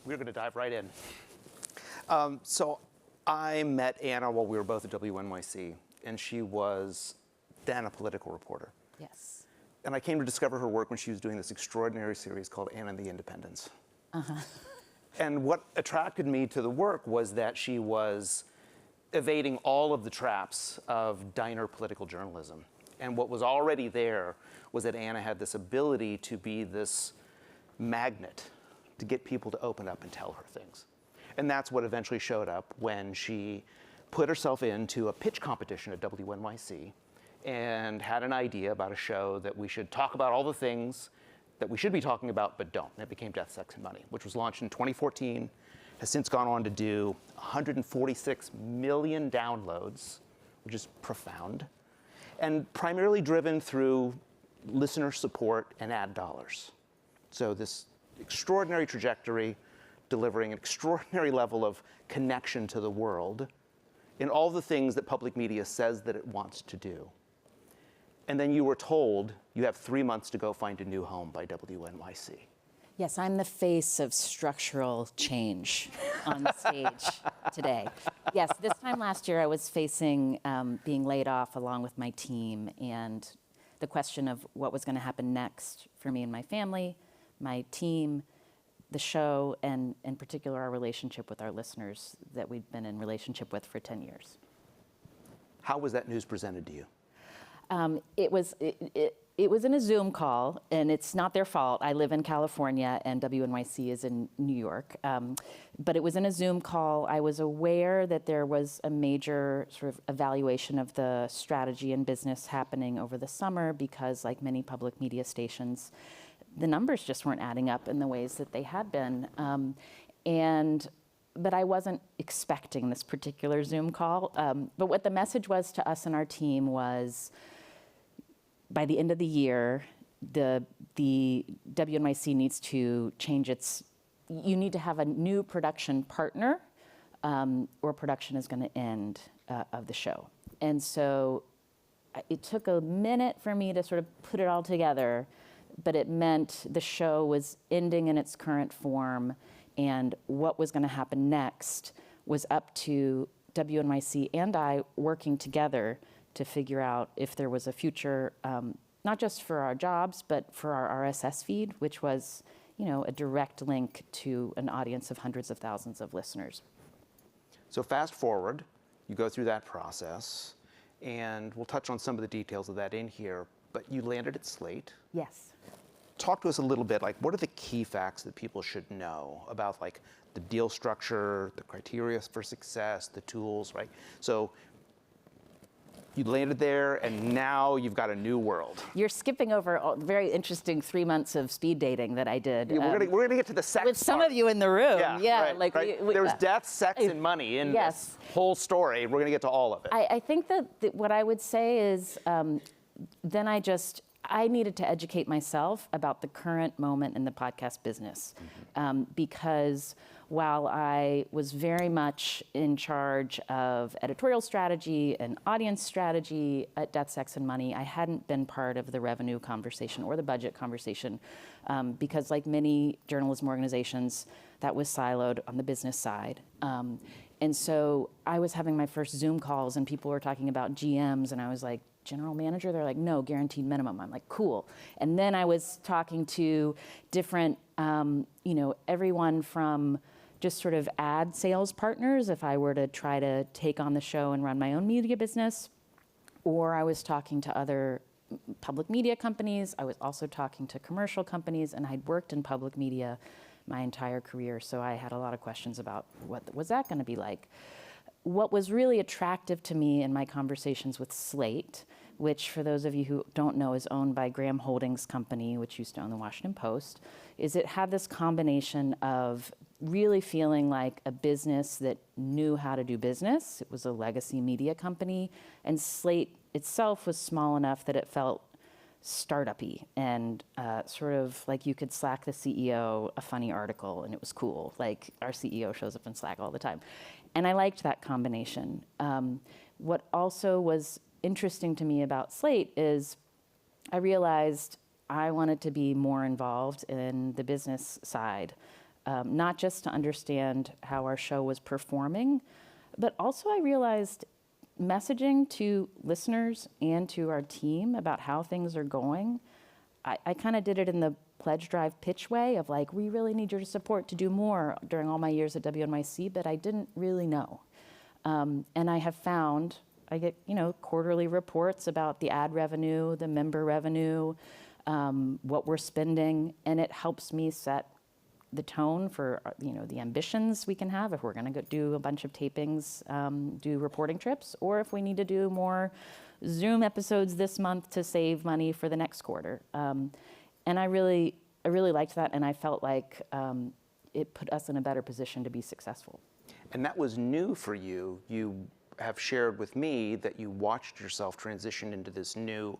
We're going to dive right in. So I met Anna while we were both at WNYC, and she was then a political reporter. Yes. And I came to discover her work when she was doing this extraordinary series called Anna and the Independents. And what attracted me to the work was that she was evading all of the traps of diner political journalism. And what was already there was that Anna had this ability to be this magnet to get people to open up and tell her things. And that's what eventually showed up when she put herself into a pitch competition at WNYC and had an idea about a show that we should talk about all the things that we should be talking about but don't. And it became Death, Sex, and Money, which was launched in 2014, has since gone on to do 146 million downloads, which is profound, and primarily driven through listener support and ad dollars. So this extraordinary trajectory, delivering an extraordinary level of connection to the world in all the things that public media says that it wants to do. And then you were told you have 3 months to go find a new home by WNYC. Yes, I'm the face of structural change on the stage today. Yes, this time last year I was facing being laid off along with my team and the question of what was going to happen next for me and my family, my team, the show, and in particular our relationship with our listeners that we've been in relationship with for 10 years. How was that news presented to you? It was in a Zoom call, and it's not their fault. I live in California, and WNYC is in New York. But it was in a Zoom call. I was aware that there was a major sort of evaluation of the strategy and business happening over the summer because, like many public media stations, the numbers just weren't adding up in the ways that they had been. But I wasn't expecting this particular Zoom call. But what the message was to us and our team was, by the end of the year, the WNYC needs to change you need to have a new production partner, or production is going to end of the show. And so it took a minute for me to sort of put it all together, but it meant the show was ending in its current form, and what was going to happen next was up to WNYC and I working together to figure out if there was a future, not just for our jobs, but for our RSS feed, which was, a direct link to an audience of hundreds of thousands of listeners. So fast forward, you go through that process, and we'll touch on some of the details of that in here, but you landed at Slate. Yes. Talk to us a little bit, what are the key facts that people should know about the deal structure, the criteria for success, the tools, right? So you landed there, and now you've got a new world. You're skipping over a very interesting 3 months of speed dating that I did. Yeah, we're gonna get to the sex with some part. of you in the room. Yeah, right. There was death, sex, and money in this whole story. We're gonna get to all of it. I think that what I would say is, then I needed to educate myself about the current moment in the podcast business, because while I was very much in charge of editorial strategy and audience strategy at Death, Sex, and Money, I hadn't been part of the revenue conversation or the budget conversation, because like many journalism organizations, that was siloed on the business side. And so I was having my first Zoom calls and people were talking about GMs, and I was like, general manager? They're like, no, guaranteed minimum. I'm like, cool. And then I was talking to different, everyone from just sort of ad sales partners, if I were to try to take on the show and run my own media business, or I was talking to other public media companies. I was also talking to commercial companies, and I'd worked in public media my entire career, so I had a lot of questions about what was that going to be like. What was really attractive to me in my conversations with Slate, which for those of you who don't know is owned by Graham Holdings Company, which used to own the Washington Post, is it had this combination of really feeling like a business that knew how to do business. It was a legacy media company, and Slate itself was small enough that it felt startup-y and sort of like you could Slack the CEO a funny article and it was cool. Like our CEO shows up in Slack all the time. And I liked that combination. What also was interesting to me about Slate is I realized I wanted to be more involved in the business side not just to understand how our show was performing, but also I realized messaging to listeners and to our team about how things are going. I kind of did it in the pledge drive pitch way of like, we really need your support to do more during all my years at WNYC, but I didn't really know. And I have found, I get, quarterly reports about the ad revenue, the member revenue, what we're spending, and it helps me set the tone for, the ambitions we can have if we're gonna go do a bunch of tapings, do reporting trips, or if we need to do more Zoom episodes this month to save money for the next quarter. And I really liked that, and I felt like it put us in a better position to be successful. And that was new for you. You have shared with me that you watched yourself transition into this new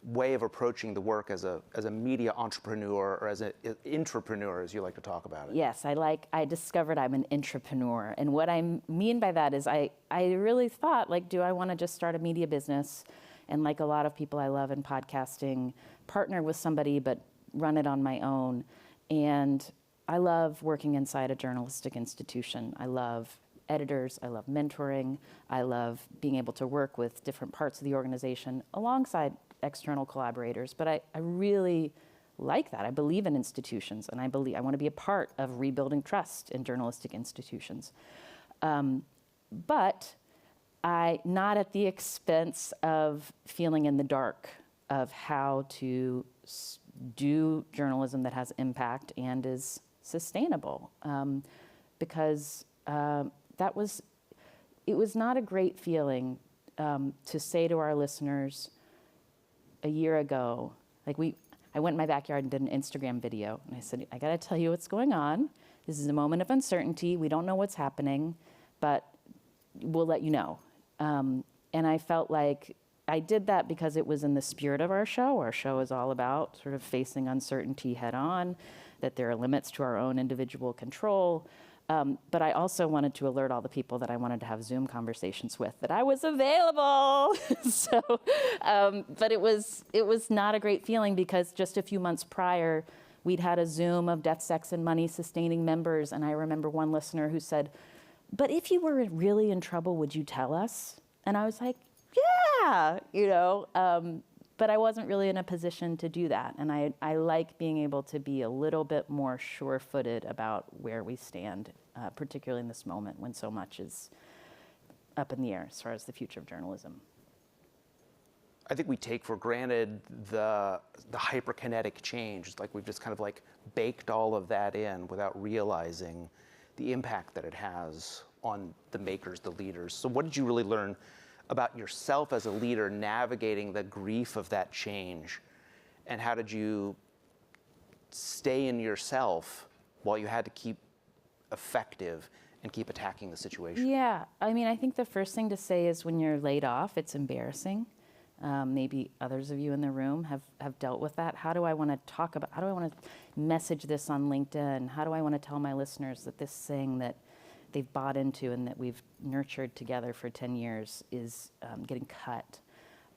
way of approaching the work as a media entrepreneur, or as an intrapreneur, as you like to talk about it. Yes, I discovered I'm an intrapreneur. And what I mean by that is I really thought, like, do I want to just start a media business? And like a lot of people I love in podcasting, partner with somebody, but run it on my own. And I love working inside a journalistic institution. I love editors, I love mentoring, I love being able to work with different parts of the organization alongside external collaborators, but I really like that. I believe in institutions, and I want to be a part of rebuilding trust in journalistic institutions. But not at the expense of feeling in the dark of how to do journalism that has impact and is sustainable, because it was not a great feeling to say to our listeners a year ago, I went in my backyard and did an Instagram video, and I said, I gotta tell you what's going on. This is a moment of uncertainty. We don't know what's happening, but we'll let you know. And I felt like I did that because it was in the spirit of our show. Our show is all about sort of facing uncertainty head on, that there are limits to our own individual control. But I also wanted to alert all the people that I wanted to have Zoom conversations with that I was available. But it was not a great feeling, because just a few months prior, we'd had a Zoom of Death, Sex, and Money sustaining members. And I remember one listener who said, but if you were really in trouble, would you tell us? And I was like, yeah, but I wasn't really in a position to do that. And I like being able to be a little bit more sure-footed about where we stand, particularly in this moment when so much is up in the air as far as the future of journalism. I think we take for granted the hyperkinetic change. It's like we've just kind of like baked all of that in without realizing the impact that it has on the makers, the leaders. So what did you really learn about yourself as a leader navigating the grief of that change? And how did you stay in yourself while you had to keep effective and keep attacking the situation? Yeah, I think the first thing to say is when you're laid off, it's embarrassing. Maybe others of you in the room have dealt with that. How do I want to message this on LinkedIn? How do I want to tell my listeners that this thing that they've bought into and that we've nurtured together for 10 years is getting cut?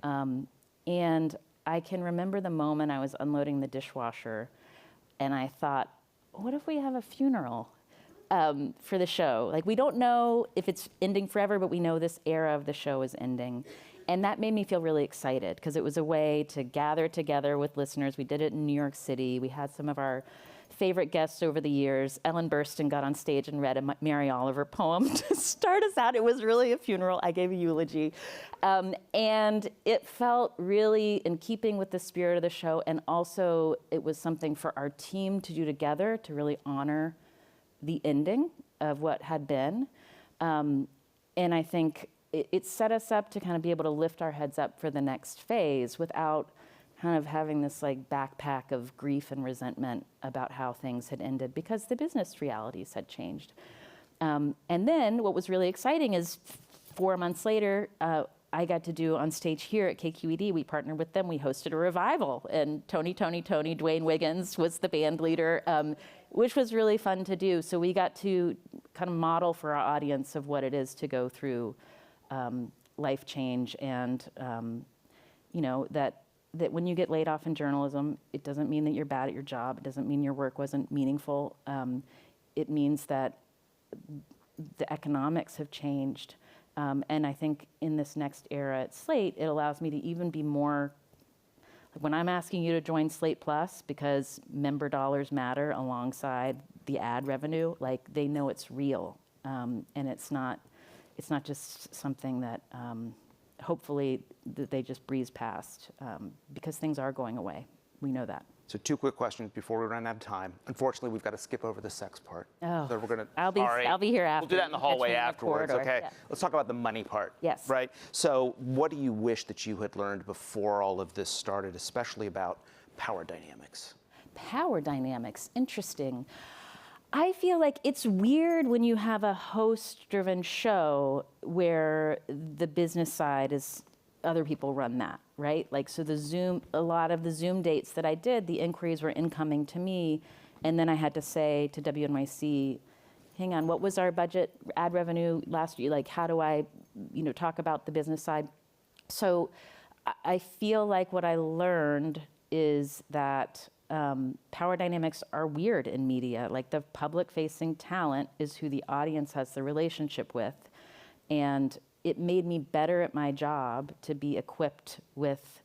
And I can remember the moment I was unloading the dishwasher and I thought, what if we have a funeral for the show? Like, we don't know if it's ending forever, but we know this era of the show is ending. And that made me feel really excited, because it was a way to gather together with listeners. We did it in New York City. We had some of our favorite guests over the years. Ellen Burstyn got on stage and read a Mary Oliver poem to start us out. It was really a funeral. I gave a eulogy. And it felt really in keeping with the spirit of the show. And also it was something for our team to do together to really honor the ending of what had been. And I think it set us up to kind of be able to lift our heads up for the next phase without kind of having this like backpack of grief and resentment about how things had ended, because the business realities had changed. And then what was really exciting is 4 months later, I got to do on stage here at KQED, we partnered with them, we hosted a revival, and Tony, Dwayne Wiggins was the band leader, which was really fun to do. So we got to kind of model for our audience of what it is to go through life change, and that when you get laid off in journalism, it doesn't mean that you're bad at your job. It doesn't mean your work wasn't meaningful. it means that the economics have changed. And I think in this next era at Slate, it allows me to even be more, when I'm asking you to join Slate Plus because member dollars matter alongside the ad revenue, like they know it's real. And it's not just something that hopefully that they just breeze past because things are going away. We know that. So 2 quick questions before we run out of time. Unfortunately, we've got to skip over the sex part. Oh, so we're gonna. I'll be here after. We'll do that in the hallway afterwards. Okay. Yeah. Let's talk about the money part. Yes. Right. So, what do you wish that you had learned before all of this started, especially about power dynamics? Power dynamics, interesting. I feel like it's weird when you have a host-driven show where the business side is other people run that, right? Like, so a lot of the Zoom dates that I did, the inquiries were incoming to me, and then I had to say to WNYC, hang on, what was our budget ad revenue last year? Like, how do I, talk about the business side? So I feel like what I learned is that power dynamics are weird in media. Like, the public-facing talent is who the audience has the relationship with, and it made me better at my job to be equipped with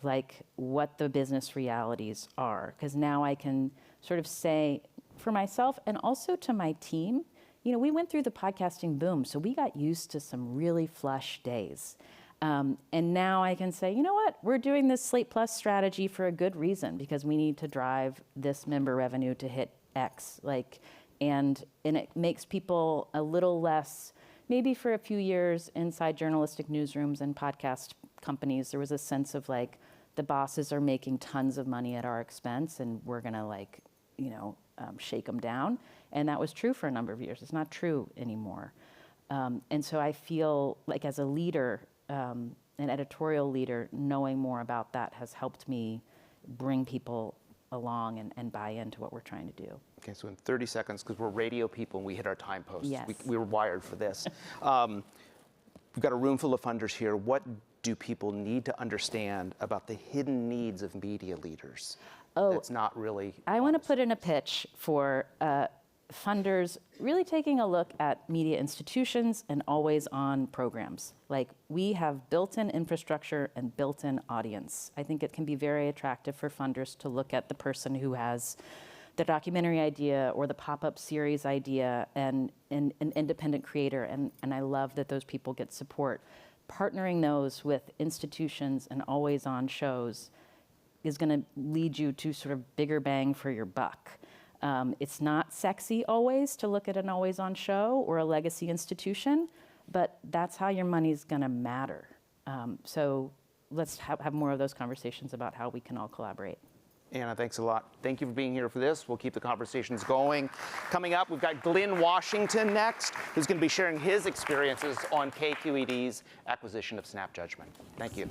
like what the business realities are. Because now I can sort of say for myself and also to my team, we went through the podcasting boom, so we got used to some really flush days. And now I can say, you know what, we're doing this Slate Plus strategy for a good reason because we need to drive this member revenue to hit X. And it makes people a little less, maybe for a few years inside journalistic newsrooms and podcast companies, there was a sense of like the bosses are making tons of money at our expense and we're gonna shake them down. And that was true for a number of years. It's not true anymore. And so I feel like as a leader, an editorial leader, knowing more about that has helped me bring people along and buy into what we're trying to do. Okay, so in 30 seconds, because we're radio people and we hit our time posts. Yes. We were wired for this. We've got a room full of funders here. What do people need to understand about the hidden needs of media leaders? That's not really. I want to put in a pitch for funders really taking a look at media institutions and always-on programs. Like, we have built-in infrastructure and built-in audience. I think it can be very attractive for funders to look at the person who has the documentary idea or the pop-up series idea and an independent creator, and I love that those people get support. Partnering those with institutions and always-on shows is going to lead you to sort of bigger bang for your buck. It's not sexy always to look at an always-on show or a legacy institution, but that's how your money's going to matter. So let's have more of those conversations about how we can all collaborate. Anna, thanks a lot. Thank you for being here for this. We'll keep the conversations going. Coming up, we've got Glynn Washington next, who's going to be sharing his experiences on KQED's acquisition of Snap Judgment. Thank you.